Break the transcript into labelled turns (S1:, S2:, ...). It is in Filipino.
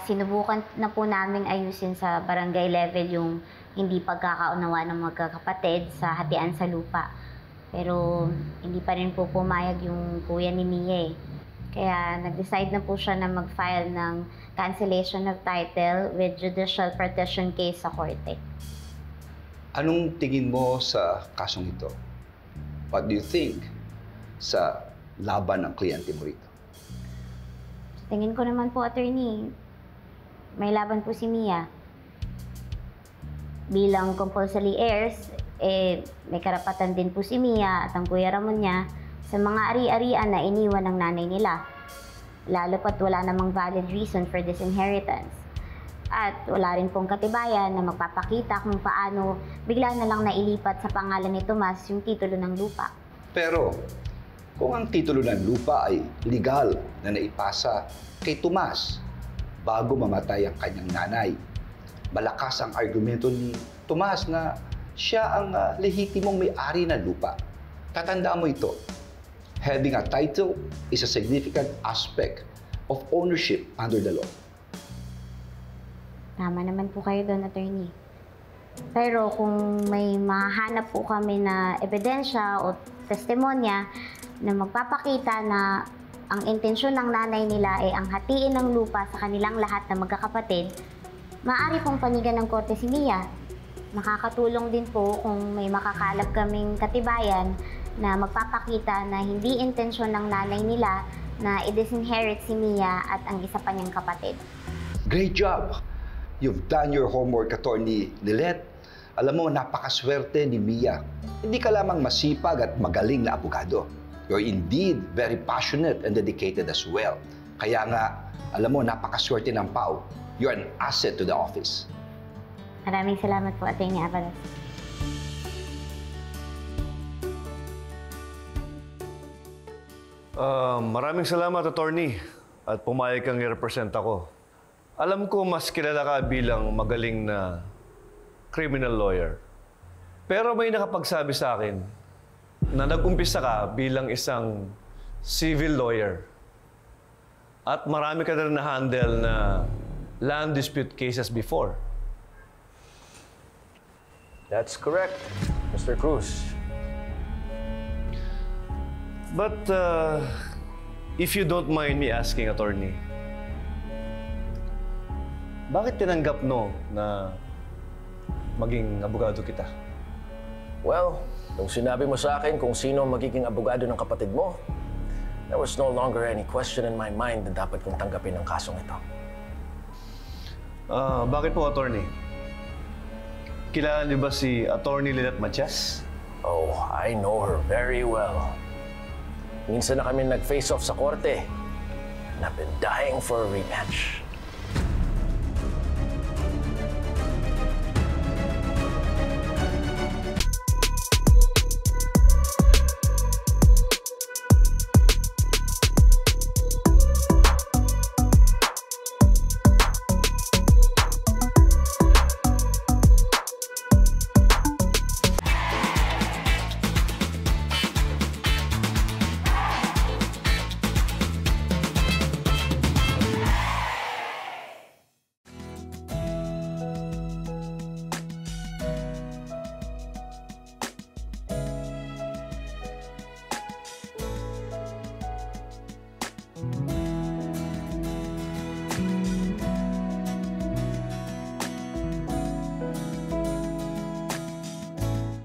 S1: sinubukan na po namin ayusin sa barangay level yung hindi pagkakaunawa ng magkakapatid sa hatian sa lupa. Pero hindi pa rin po pumayag yung kuya ni Mia eh. Kaya nag-decide na po siya na mag-file ng cancellation of title with judicial partition case sa korte.
S2: Anong tingin mo sa kasong ito? What do you think sa laban ng kliyente mo rito?
S1: Tingin ko naman po, attorney, may laban po si Mia. Bilang compulsory heirs, may karapatan din po si Mia at ang Kuya Ramon niya sa mga ari-arian na iniwan ng nanay nila. Lalo pat wala namang valid reason for this inheritance. At wala rin pong katibayan na magpapakita kung paano bigla na lang nailipat sa pangalan ni Tomas yung titulo ng lupa.
S2: Pero kung ang titulo ng lupa ay legal na naipasa kay Tomas bago mamatay ang kanyang nanay, malakas ang argumento ni Tomas na siya ang lehitimong may-ari ng lupa. Tatandaan mo ito. Having a title is a significant aspect of ownership under the law.
S1: Tama naman po kayo doon, attorney. Pero kung may mahanap po kami na ebidensya o testimonya na magpapakita na ang intensyon ng nanay nila ay ang hatiin ng lupa sa kanilang lahat na magkakapatid, maaari pong panigan ng korte si Mia. Makakatulong din po kung may makakalap kaming katibayan na magpapakita na hindi intensyon ng nanay nila na i-disinherit si Mia at ang isa pa niyang kapatid.
S2: Great job! You've done your homework, Attorney Lilet. Alam mo, napakaswerte ni Mia. Hindi ka lamang masipag at magaling na abogado. You're indeed very passionate and dedicated as well. Kaya nga, alam mo, napakaswerte ng Pao. You're an asset to the office.
S1: Maraming salamat po, Atty. Avalos.
S3: Maraming salamat, Attorney. At pumayag kang i-represent ako. Alam ko mas kilala ka bilang magaling na criminal lawyer. Pero may nakapagsabi sa akin na nag-umpisa ka bilang isang civil lawyer. At marami ka na rin na-handle na land dispute cases before.
S4: That's correct, Mr. Cruz.
S3: But if you don't mind me asking, Attorney, bakit tinanggap na maging abogado kita?
S4: Well, nung sinabi mo sa akin kung sino ang magiging abogado ng kapatid mo, there was no longer any question in my mind na dapat kong tanggapin ang kasong ito.
S3: Bakit po, Attorney? Kilala niyo ba si Attorney Lilet Matias?
S4: Oh, I know her very well. Minsan na kami nag-face off sa korte, and I've been dying for a rematch.